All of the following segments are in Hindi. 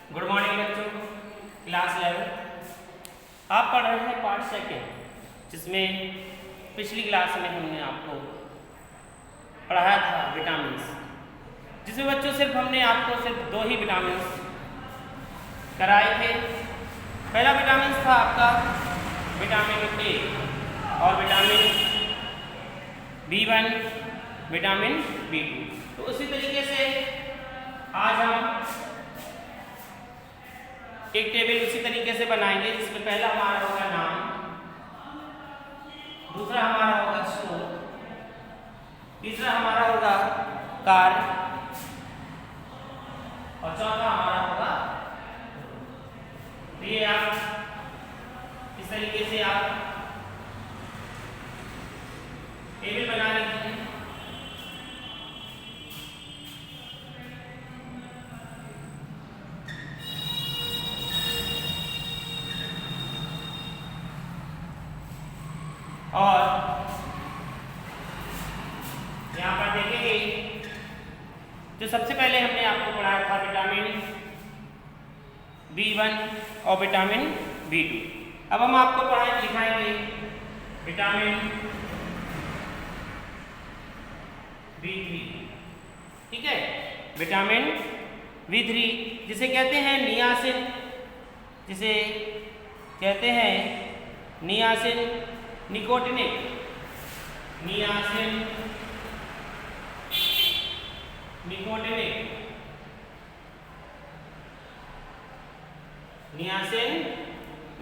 गुड मॉर्निंग बच्चों, क्लास 11 आप पढ़ रहे हैं पार्ट सेकेंड, जिसमें पिछली क्लास में हमने आपको पढ़ाया था विटामिन, जिसमें बच्चों सिर्फ हमने आपको सिर्फ दो ही विटामिन कराए थे। पहला विटामिन था आपका विटामिन ए और विटामिन B1, विटामिन B2। तो उसी तरीके से आज हम एक टेबल उसी तरीके से बनाएंगे, जिसमें पहला हमारा होगा नाम, दूसरा हमारा होगा स्रोत, तीसरा हमारा होगा कार्य और चौथा हमारा होगा। ये आप इस तरीके से आप टेबल बना लीजिए। और यहाँ पर देखेंगे जो सबसे पहले हमने आपको पढ़ाया था विटामिन B1 और विटामिन B2। अब हम आपको लिखाएंगे विटामिन B3, ठीक है। विटामिन B3 जिसे कहते हैं नियासिन, जिसे कहते हैं niacin nicotinic, niacin nicotinic, niacin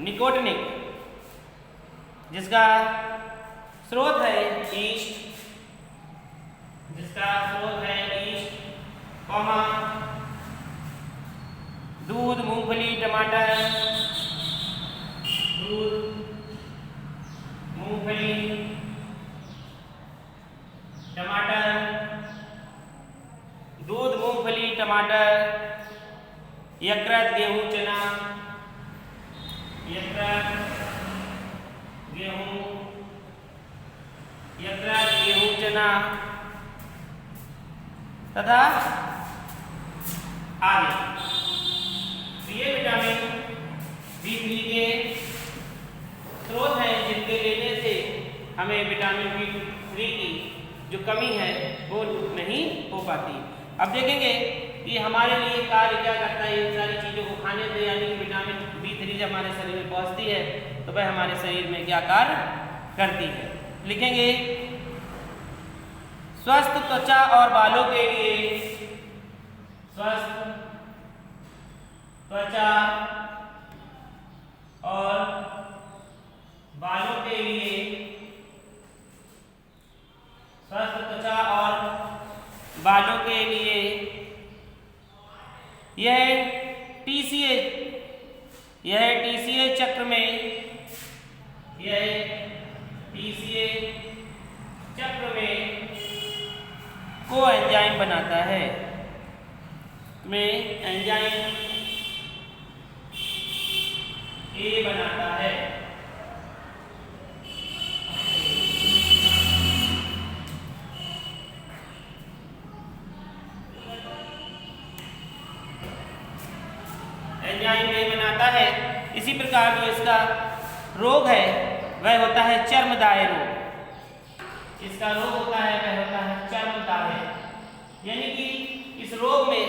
nicotinic, जिसका स्रोत है ईस्ट, जिसका स्रोत है ईस्ट, कॉमा दूध, मूंगफली, टमाटर, दूध, मूंगफली, टमाटर, दूध, मूंगफली, टमाटर, यकृत, गेहूं, चना, यकृत, गेहूं, यकृत, गेहूं, चना तथा आदि। तो ये विटामिन B3 के स्रोत हैं, जिनके लेने से हमें विटामिन B3 की जो कमी है वो नहीं हो पाती। अब देखेंगे कि हमारे लिए कार्य क्या करता है इन सारी चीज़ों को खाने से, यानी कि विटामिन B3 जब हमारे शरीर में पहुंचती है तो वह हमारे शरीर में क्या कार्य करती है। लिखेंगे स्वस्थ त्वचा और बालों के लिए, स्वस्थ त्वचा और बालों के लिए, स्वस्थ त्वचा और बालों के लिए यह TCA चक्र में, यह TCA चक्र में कोएंजाइम बनाता है, में एंजाइम A बनाता है। एंजाइम A बनाता है। इसी प्रकार जो इसका रोग है वह होता है चर्मदाय रोग। इसका रोग होता है वह होता है चर्मदाय, यानी कि इस रोग में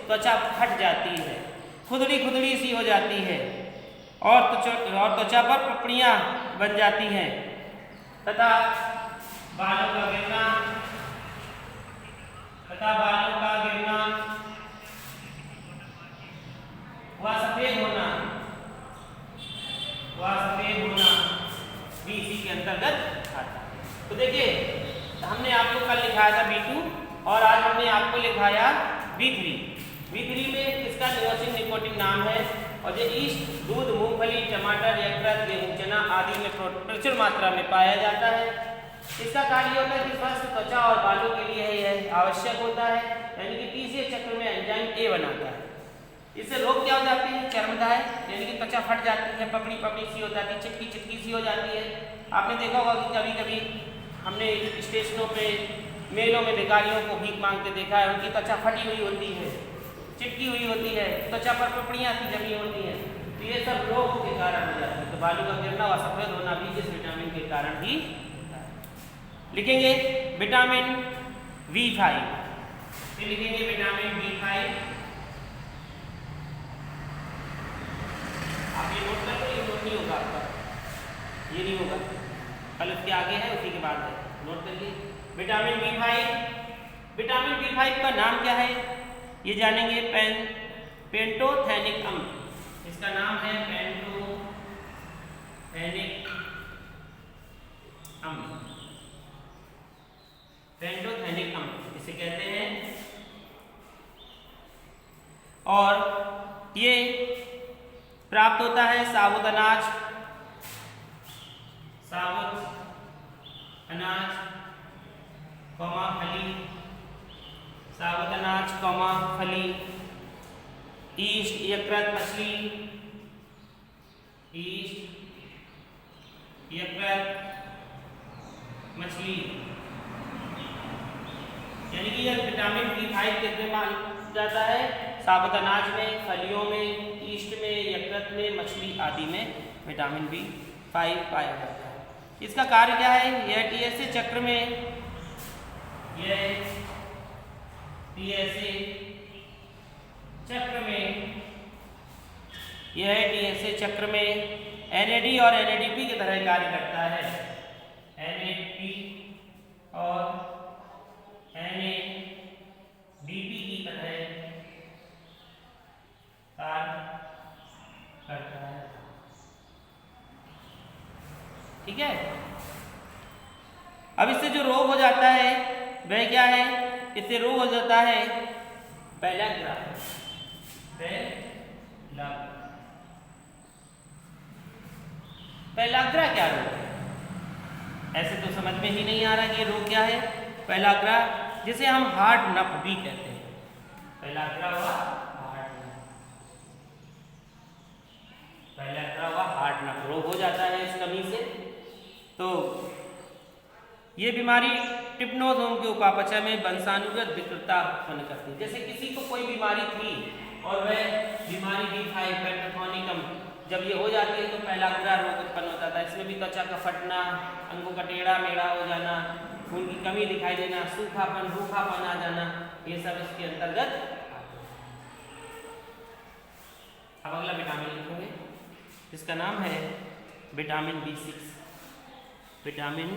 त्वचा फट जाती है, खुदड़ी खुदड़ी सी हो जाती है और त्वचा पर पपड़ियां बन जाती हैं तथा बालों का गिरना, वह सफेद होना भी इसी के अंतर्गत आता है। तो देखिए हमने आपको कल लिखाया था B2 और आज हमने आपको लिखाया B3 में इसका नियोसिन निकोटिन नाम है और ये ईस्ट, दूध, मूंगफली, टमाटर, यकृत, गेहूं, चना आदि में प्रचुर मात्रा में पाया जाता है। इसका कार्य होता है कि स्वस्थ त्वचा और बालों के लिए यह आवश्यक होता है, यानी कि TCA चक्र में एंजाइम A बनाता है। इससे रोग क्या हो जाती है चर्मदाय, यानी कि त्वचा फट जाती है, पपड़ी पपड़ी सी हो जाती है, चिटकी चिटकी सी हो जाती है। आपने देखा होगा कि कभी कभी हमने स्टेशनों पे, मेलों में भिखारियों को भीख मांगते देखा है, उनकी त्वचा फटी हुई होती है। चिपकी हुई होती है, त्वचा पर पपड़ियाँ सी जमी होती हैं, तो ये सब रोग के कारण हो जाती है। तो बालों का गिरना व सफेद होना भी इस विटामिन के कारण ही होता है। लिखेंगे विटामिन B5, फिर लिखेंगे विटामिन B5। आप ये नोट कर लो, ये नोट नहीं होगा आपका, ये नहीं होगा, कल उसके आगे है, उसी के बाद है, नोट करिए। विटामिन B5, विटामिन B5 का नाम क्या है ये जानेंगे। पेंटोथेनिक अम्ल, इसका नाम है पेंटोथेनिक अम्ल, पेंटोथेनिक अम्ल इसे कहते हैं। और ये प्राप्त होता है साबुत अनाज, फली, साबुत अनाज फली, ईस्ट यकृत मछली, ईस्ट यकृत मछली, यानी कि यह विटामिन B5 कितने पाया जाता है, साबुत अनाज में, फलियों में, ईस्ट में, यकृत में, मछली आदि में विटामिन B5 पाया जाता है। इसका कार्य क्या है, यह TSA चक्र में, यह TSA चक्र में, यह TSA चक्र में NAD और NADP की तरह कार्य करता है। NADP और NADP की तरह कार्य करता है। ठीक है। अब इससे जो रोग हो जाता है वह क्या है, इससे रोग हो जाता है पेलाग्रा। पेलाग्रा क्या रोग है, ऐसे तो समझ में ही नहीं आ रहा कि ये रोग क्या है। पेलाग्रा जिसे हम हार्ट नप भी कहते हैं, पेलाग्रा हुआ हार्ट नप, पेलाग्रा हुआ हार्ट नप रोग हो जाता है इस कमी से। तो ये बीमारी टिप्नोसोम के उपापचय में वंशानुगत विकृतता उत्पन्न करती है। जैसे किसी को कोई बीमारी थी और वह बीमारी B5 पेंटोथेनिक अम्ल जब ये हो जाती है तो पेलाग्रा रोग उत्पन्न होता था। इसमें भी त्वचा का फटना, अंगों का टेढ़ा मेढ़ा हो जाना, खून की कमी दिखाई देना, सूखापन, रूखापन आ जाना, ये सब इसके अंतर्गत आते हैं। अब अगला विटामिन लिखोगे, जिसका नाम है vitamin B6, vitamin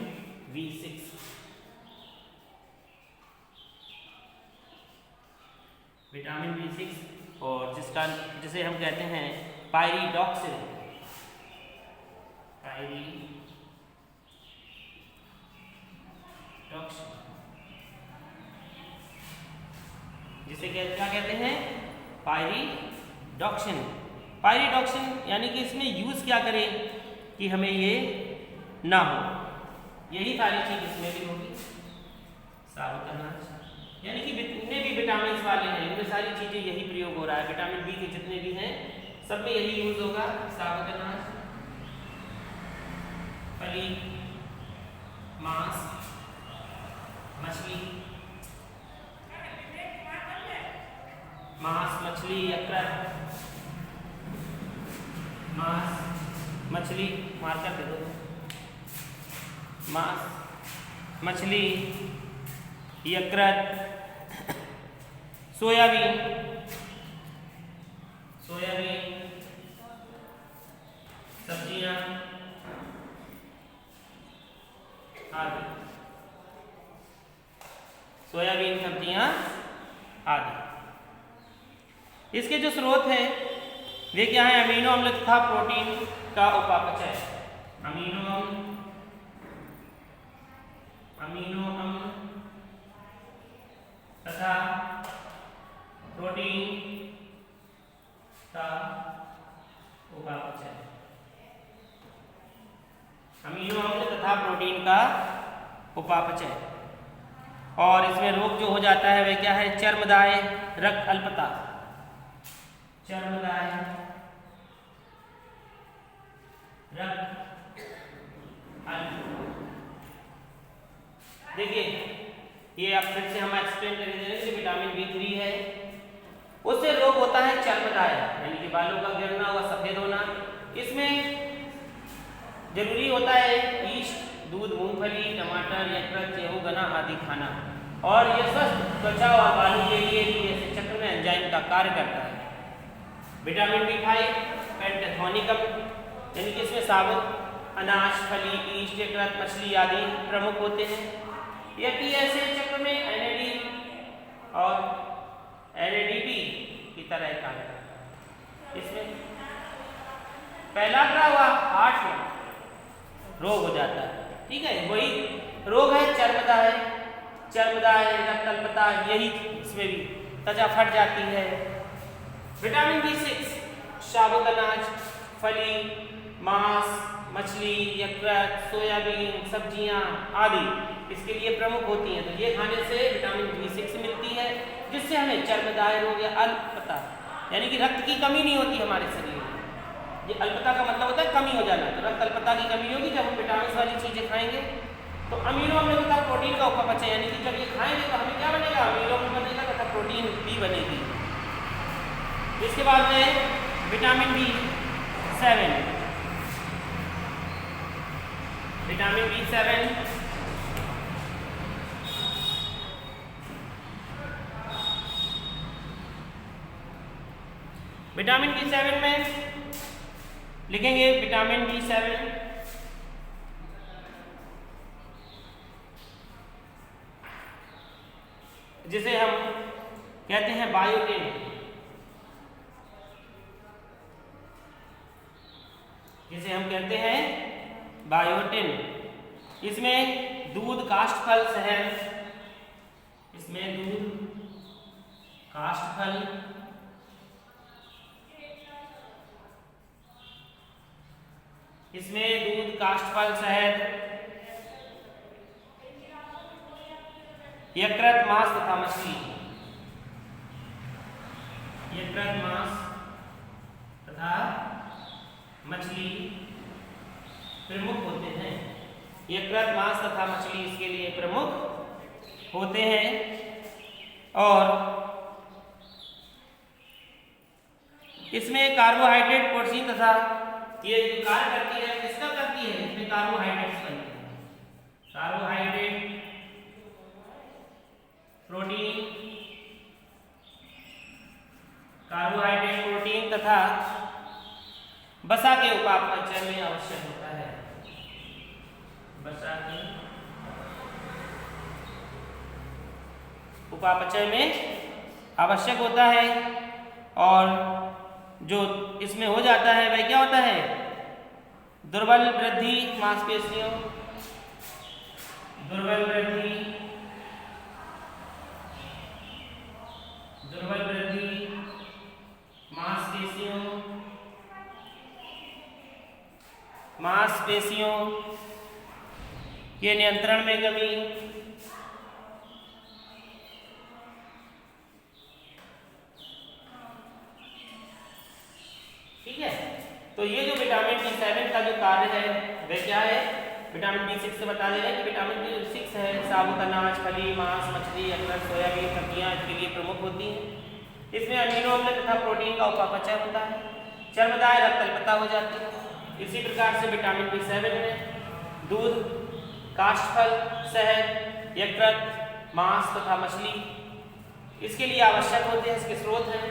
B6, vitamin B6 और जिसे हम कहते हैं पायरिडॉक्सिन, जिसे क्या कहते हैं, पायरिडॉक्सिन। पायरिडॉक्सिन यानी कि इसमें यूज क्या करें कि हमें ये ना हो, यही सारी चीज इसमें भी होगी। साबुत अनाज यानी कि जितने भी विटामिन वाले हैं इनमें सारी चीजें यही प्रयोग हो रहा है। विटामिन बी के जितने भी हैं सब में यही यूज होगा। साबुत अनाज, फली, मांस, मछली, मांस, मछली, यकृत, मांस, मछली, मार्कर दे दो, मांस, मछली, यकृत, सोयाबीन, सब्जियां आदि, सोयाबीन, सब्जियां आदि। इसके जो स्रोत हैं वे क्या है, अमीनो अम्ल तथा प्रोटीन का उपापचय, अमीनो अम्ल तथा प्रोटीन का उपापचय, अमीनो अम्ल तथा प्रोटीन का उपापचय। और इसमें रोग जो हो जाता है वह क्या है, चर्मदाय, रक्त अल्पता, चर्मदाय, रक्त अल्पता। देखिए ये अब फिर से हम एक्सप्लेन करके दे रहे हैं कि विटामिन B3 है, उससे रोग होता है चर्मदाय, यानी कि बालों का गिरना व सफेद होना। इसमें जरूरी होता है ईस्ट, दूध, मूंगफली, टमाटर, यकृत, गेहूं, गन्ना आदि खाना, और ये स्वस्थ त्वचा और बालों के लिए ऐसे चक्र में एंजाइम का कार्य करता है। विटामिन B5 पेंटाथोनिकम, यानी कि इसमें साबुत अनाज, फली, ईस्ट, यकृत, मछली आदि प्रमुख होते हैं। यह ऐसे चक्र में NAD और NADP की तरह कार्य करता है। इसमें फैलाता हुआ हार्ट में रोग हो जाता है, ठीक है, वही रोग है चर्मदाय, रक्तअल्पता, यही इसमें भी त्वचा फट जाती है। विटामिन B6 साबुत अनाज, फली, मांस, मछली, यकृत, सोयाबीन, सब्जियां आदि इसके लिए प्रमुख होती हैं। तो ये खाने से विटामिन B6 मिलती है, जिससे हमें चर्मदाय रोग या अल्पता, यानी कि रक्त की कमी नहीं होती हमारे शरीर में। ये अल्पता का मतलब होता है कमी हो जाना, तो रक्त अल्पता की कमी होगी जब हम विटामिन वाली चीजें खाएंगे। तो अमीनो अम्ल तथा प्रोटीन का उपपचय, यानी कि जब ये खाएंगे तो हमें क्या बनेगा, अमीनो अम्ल बनेगा तथा प्रोटीन भी बनेगी। इसके बाद में vitamin B7, vitamin B7 vitamin B7 में लिखेंगे विटामिन B7 जिसे हम कहते हैं बायोटिन, जिसे हम कहते हैं बायोटिन। इसमें दूध, काष्ठफल, शहद, इसमें दूध, काष्ठफल, इसमें दूध, काष्ठफल, शहद, यकृत, मांस तथा मछली, यकृत, मांस तथा मछली प्रमुख होते हैं। यकृत, मांस तथा मछली इसके लिए प्रमुख होते हैं। और इसमें कार्बोहाइड्रेट, प्रोटीन तथा ये जो कार्य करती है किसका करती है, इसमें कार्बोहाइड्रेट्स बनते हैं। कार्बोहाइड्रेट, प्रोटीन, कार्बोहाइड्रेट, प्रोटीन तथा वसा के उपापचय में आवश्यक होता है। वसा के उपापचय में आवश्यक होता है। और जो इसमें हो जाता है वह क्या होता है, दुर्बल वृद्धि मांसपेशियों, दुर्बल वृद्धि, दुर्बल वृद्धि मांसपेशियों, मांसपेशियों के नियंत्रण में कमी, ठीक है। तो ये जो विटामिन B7 का जो कार्य है वह क्या है, विटामिन B6 से बता दे रहे हैं कि विटामिन B6 है साबुत अनाज, फली, मांस, मछली, यकृत, सोयाबीन, सब्जियां इसके लिए प्रमुख होती हैं। इसमें अमीनो अम्ल तथा प्रोटीन का उपापचय होता है, चर्मदाय, रक्तअल्पता हो जाती है। इसी प्रकार से विटामिन B7 में दूध, काष्ठफल, शहद, यकृत, मांस तथा मछली इसके लिए आवश्यक होते हैं, इसके स्रोत हैं।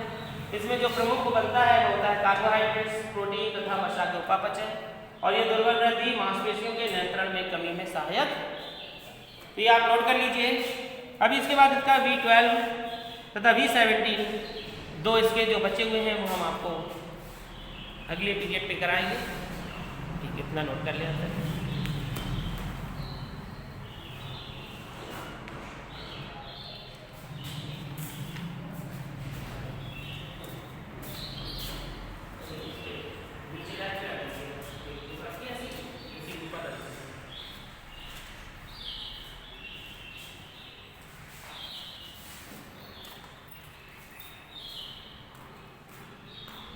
इसमें जो प्रमुख बनता है वो होता है कार्बोहाइड्रेट्स, प्रोटीन तथा वसा के उपापचय, और ये दुर्बल वृद्धि मांसपेशियों के नियंत्रण में कमी में सहायक। तो ये आप नोट कर लीजिए। अभी इसके बाद इसका B12 तथा B17 दो इसके जो बचे हुए हैं वो हम आपको अगले पीरियड पे कराएंगे। ठीक है, इतना नोट कर लिया।